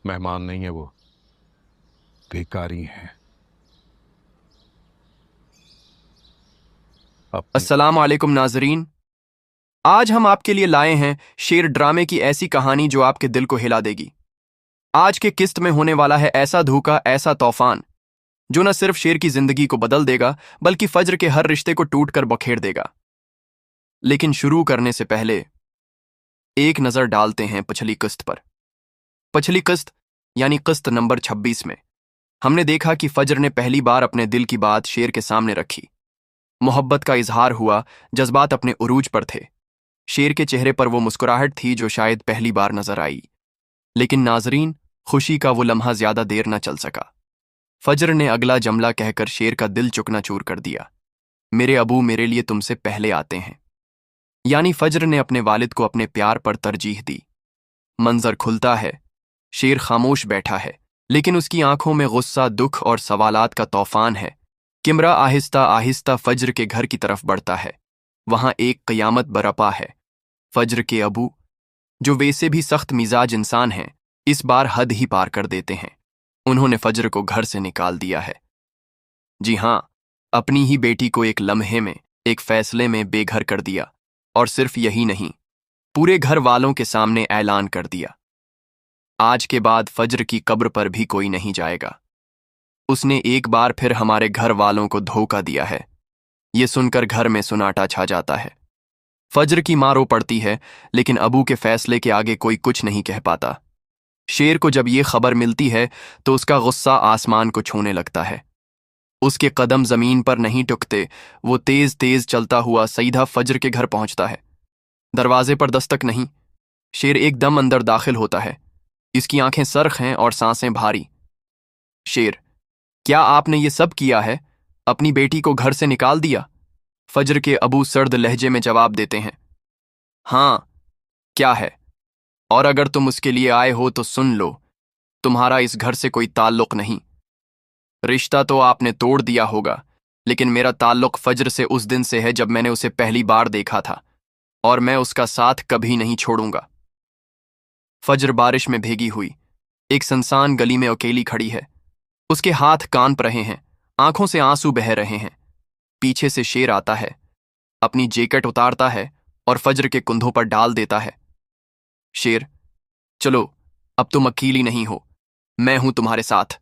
मेहमान नहीं है, वो भिखारी हैं। अपने अस्सलाम वालेकुम नाजरीन। आज हम आपके लिए लाए हैं शेर ड्रामे की ऐसी कहानी जो आपके दिल को हिला देगी। आज के किस्त में होने वाला है ऐसा धोखा, ऐसा तूफान जो न सिर्फ शेर की जिंदगी को बदल देगा बल्कि फज्र के हर रिश्ते को टूट कर बखेर देगा। लेकिन शुरू करने से पहले एक नजर डालते हैं पिछली किस्त पर। पिछली किस्त यानी किस्त नंबर 26 में हमने देखा कि फज्र ने पहली बार अपने दिल की बात शेर के सामने रखी। मोहब्बत का इजहार हुआ, जज्बात अपने उरूज पर थे। शेर के चेहरे पर वो मुस्कुराहट थी जो शायद पहली बार नजर आई। लेकिन नाजरीन, खुशी का वो लम्हा ज्यादा देर न चल सका। फज्र ने अगला जमला कहकर शेर का दिल चुकनाचूर कर दिया। मेरे अबू मेरे लिए तुमसे पहले आते हैं। यानी फज्र ने अपने वालिद को अपने प्यार पर तरजीह दी। मंजर खुलता है, शेर खामोश बैठा है, लेकिन उसकी आंखों में गुस्सा, दुख और सवालात का तूफान है। किमरा आहिस्ता आहिस्ता फज्र के घर की तरफ बढ़ता है। वहां एक क़यामत बरपा है। फज्र के अबू, जो वैसे भी सख्त मिजाज इंसान हैं, इस बार हद ही पार कर देते हैं। उन्होंने फज्र को घर से निकाल दिया है। जी हां, अपनी ही बेटी को एक लम्हे में, एक फैसले में बेघर कर दिया। और सिर्फ यही नहीं, पूरे घर वालों के सामने ऐलान कर दिया, आज के बाद फज्र की कब्र पर भी कोई नहीं जाएगा। उसने एक बार फिर हमारे घर वालों को धोखा दिया है। ये सुनकर घर में सुनाटा छा जाता है। फज्र की मां रो पड़ती है, लेकिन अबू के फैसले के आगे कोई कुछ नहीं कह पाता। शेर को जब ये खबर मिलती है तो उसका गुस्सा आसमान को छूने लगता है। उसके कदम जमीन पर नहीं टुकते। वो तेज तेज चलता हुआ सीधा फज्र के घर पहुंचता है। दरवाजे पर दस्तक नहीं, शेर एकदम अंदर दाखिल होता है। इसकी आंखें सरख हैं और सांसें भारी। शेर, क्या आपने ये सब किया है? अपनी बेटी को घर से निकाल दिया? फज्र के अबू सर्द लहजे में जवाब देते हैं, हाँ, क्या है? और अगर तुम उसके लिए आए हो तो सुन लो, तुम्हारा इस घर से कोई ताल्लुक नहीं। रिश्ता तो आपने तोड़ दिया होगा, लेकिन मेरा ताल्लुक फज्र से उस दिन से है जब मैंने उसे पहली बार देखा था, और मैं उसका साथ कभी नहीं छोड़ूंगा। फज्र बारिश में भीगी हुई एक सुनसान गली में अकेली खड़ी है। उसके हाथ कांप रहे हैं, आंखों से आंसू बह रहे हैं। पीछे से शेर आता है, अपनी जैकेट उतारता है और फज्र के कंधों पर डाल देता है। शेर, चलो, अब तुम अकेली नहीं हो, मैं हूं तुम्हारे साथ।